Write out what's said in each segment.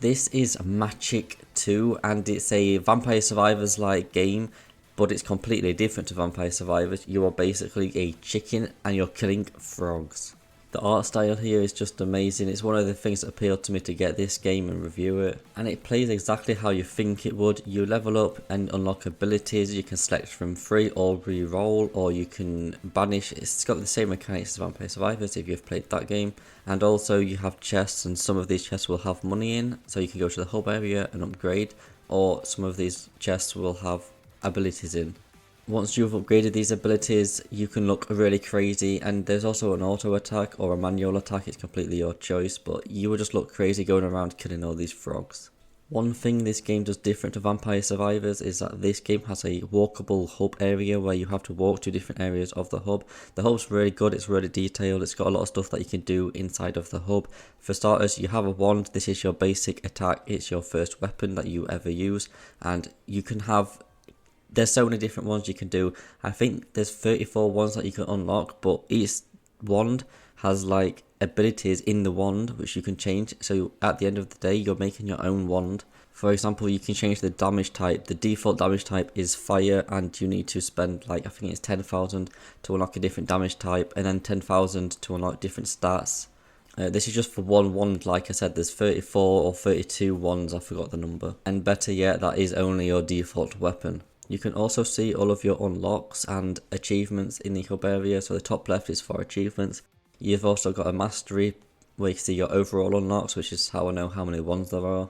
This is Machick 2, and it's a Vampire Survivors like game, but it's completely different to Vampire Survivors. You are basically a chicken and you're killing frogs. The art style here is just amazing. It's one of the things that appealed to me to get this game and review it. And it plays exactly how you think it would. You level up and unlock abilities. You can select from free or re-roll, or you can banish. It's got the same mechanics as Vampire Survivors if you've played that game. And also you have chests, and some of these chests will have money in. So you can go to the hub area and upgrade, or some of these chests will have abilities in. Once you've upgraded these abilities, you can look really crazy, and there's also an auto attack or a manual attack. It's completely your choice, but you will just look crazy going around killing all these frogs. One thing this game does different to Vampire Survivors is that this game has a walkable hub area where you have to walk to different areas of the hub. The hub's really good, it's really detailed, it's got a lot of stuff that you can do inside of the hub. For starters, you have a wand. This is your basic attack, it's your first weapon that you ever use, and you can have... There's so many different ones you can do. I think there's 34 ones that you can unlock, but each wand has like abilities in the wand which you can change. So at the end of the day, you're making your own wand. For example, you can change the damage type. The default damage type is fire, and you need to spend like, I think it's 10,000 to unlock a different damage type, and then 10,000 to unlock different stats. This is just for one wand. Like I said, there's 34 or 32 wands, I forgot the number. And better yet, that is only your default weapon. You can also see all of your unlocks and achievements in the hub area. So the top left is for achievements. You've also got a mastery where you can see your overall unlocks, which is how I know how many ones there are.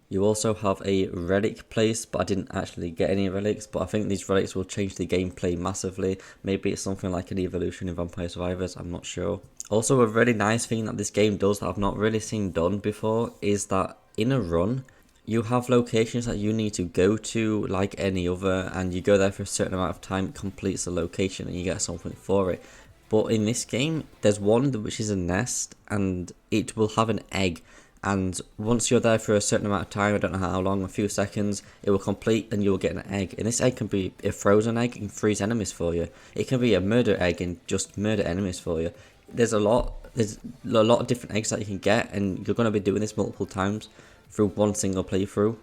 You also have a relic place, but I didn't actually get any relics, but I think these relics will change the gameplay massively. Maybe it's something like an evolution in Vampire Survivors, I'm not sure. Also, a really nice thing that this game does that I've not really seen done before is that in a run, you have locations that you need to go to like any other, and you go there for a certain amount of time, it completes the location and you get something for it. But in this game, there's one which is a nest, and it will have an egg, and once you're there for a certain amount of time, I don't know how long, a few seconds, it will complete and you'll get an egg. And this egg can be a frozen egg and freeze enemies for you. It can be a murder egg and just murder enemies for you. There's a lot of different eggs that you can get, and you're going to be doing this multiple times through one single playthrough.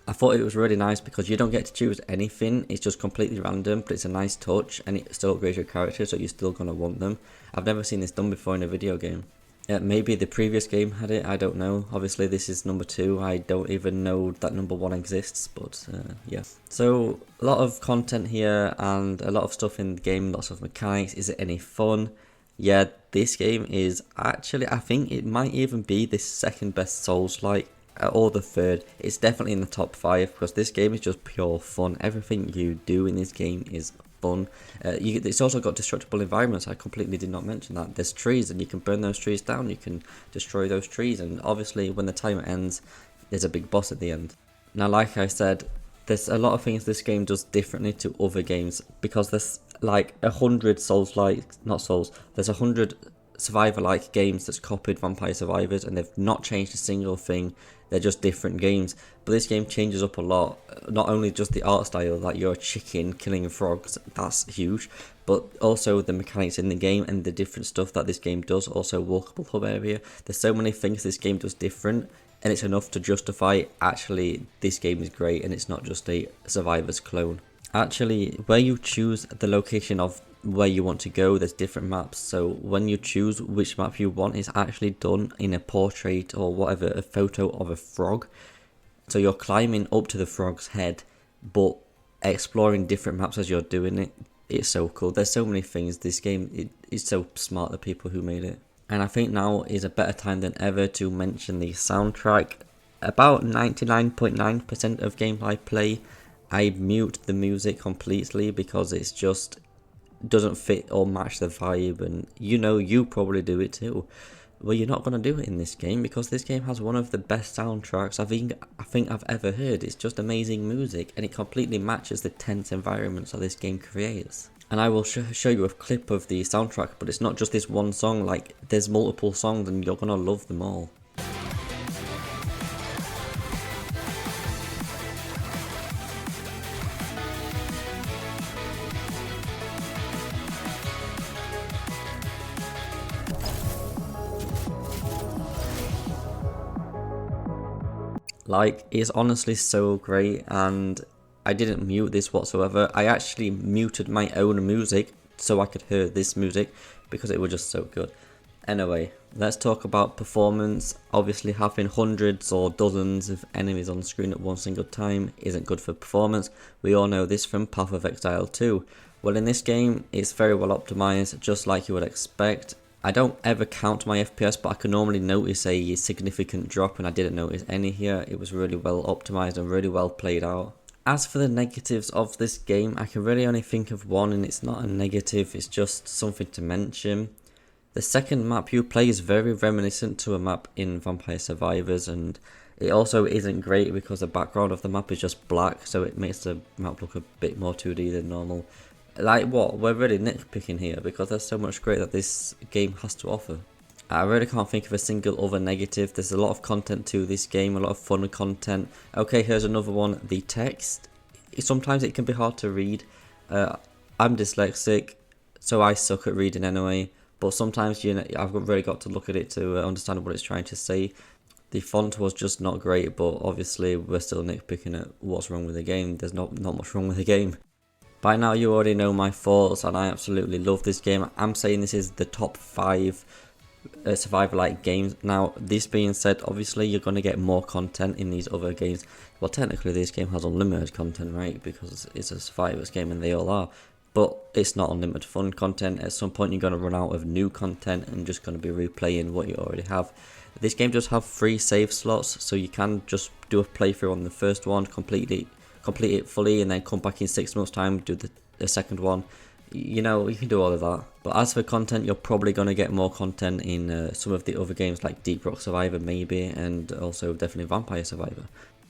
I thought it was really nice because you don't get to choose anything, it's just completely random, but it's a nice touch and it still upgrades your character, so you're still going to want them. I've never seen this done before in a video game. Maybe the previous game had it, I don't know. Obviously this is number 2, I don't even know that number 1 exists, but yeah. So a lot of content here and a lot of stuff in the game, lots of mechanics. Is it any fun? Yeah, this game is actually, I think it might even be the second best Souls-like, or the third. It's definitely in the top 5 because this game is just pure fun. Everything you do in this game is fun. It's also got destructible environments. I completely did not mention that. There's trees and you can burn those trees down, you can destroy those trees, and obviously when the timer ends there's a big boss at the end. Now, like I said, there's a lot of things this game does differently to other games because there's like 100 there's 100 Survivor-like games that's copied Vampire Survivors, and they've not changed a single thing. They're just different games. But this game changes up a lot. Not only just the art style, that you're a chicken killing frogs, that's huge, but also the mechanics in the game and the different stuff that this game does. Also, walkable hub area. There's so many things this game does different, and it's enough to justify actually this game is great and it's not just a Survivors clone. Actually, where you choose the location of where you want to go, there's different maps. So when you choose which map you want, it's actually done in a portrait or whatever, a photo of a frog. So you're climbing up to the frog's head, but exploring different maps as you're doing it. It's so cool. There's so many things. This game is so smart, the people who made it. And I think now is a better time than ever to mention the soundtrack. About 99.9% of games I play, I mute the music completely because it's just doesn't fit or match the vibe, and you probably do it too. Well, you're not going to do it in this game because this game has one of the best soundtracks I think I've ever heard. It's just amazing music, and it completely matches the tense environments that this game creates. And I will show you a clip of the soundtrack, but it's not just this one song. Like, there's multiple songs and you're going to love them all. Like, it's honestly so great, and I didn't mute this whatsoever. I actually muted my own music so I could hear this music because it was just so good. Anyway, let's talk about performance. Obviously, having hundreds or dozens of enemies on screen at one single time isn't good for performance. We all know this from Path of Exile 2. Well, in this game, it's very well optimized, just like you would expect. I don't ever count my FPS, but I can normally notice a significant drop, and I didn't notice any here. It was really well optimized and really well played out. As for the negatives of this game, I can really only think of one, and it's not a negative, it's just something to mention. The second map you play is very reminiscent to a map in Vampire Survivors, and it also isn't great because the background of the map is just black, so it makes the map look a bit more 2D than normal. Like what? We're really nitpicking here because there's so much great that this game has to offer. I really can't think of a single other negative. There's a lot of content to this game, a lot of fun content. Okay, here's another one. The text. Sometimes it can be hard to read. I'm dyslexic, so I suck at reading anyway. But sometimes, you know, I've really got to look at it to understand what it's trying to say. The font was just not great, but obviously we're still nitpicking at what's wrong with the game. There's not much wrong with the game. By now you already know my thoughts, and I absolutely love this game. I'm saying this is the top 5 survivor-like games. Now, this being said, obviously you're going to get more content in these other games. Well, technically this game has unlimited content, right? Because it's a survivors game and they all are. But it's not unlimited fun content. At some point you're going to run out of new content and just going to be replaying what you already have. This game does have 3 save slots, so you can just do a playthrough on the first one, complete it fully, and then come back in 6 months time, do the second one. You know, you can do all of that. But as for content, you're probably going to get more content in some of the other games like Deep Rock Survivor maybe, and also definitely Vampire Survivor.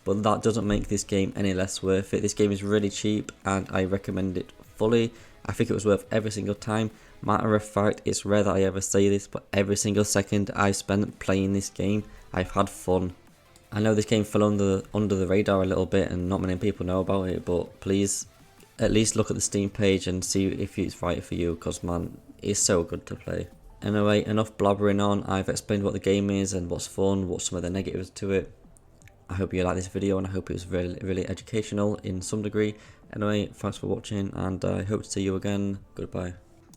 But that doesn't make this game any less worth it. This game is really cheap and I recommend it fully. I think it was worth every single time. Matter of fact, it's rare that I ever say this, but every single second I spent playing this game, I've had fun. I know this game fell under the radar a little bit and not many people know about it, but please at least look at the Steam page and see if it's right for you, because man, it's so good to play. Anyway, enough blabbering on. I've explained what the game is and what's fun, what's some of the negatives to it. I hope you liked this video and I hope it was really educational in some degree. Anyway, thanks for watching and I hope to see you again. Goodbye.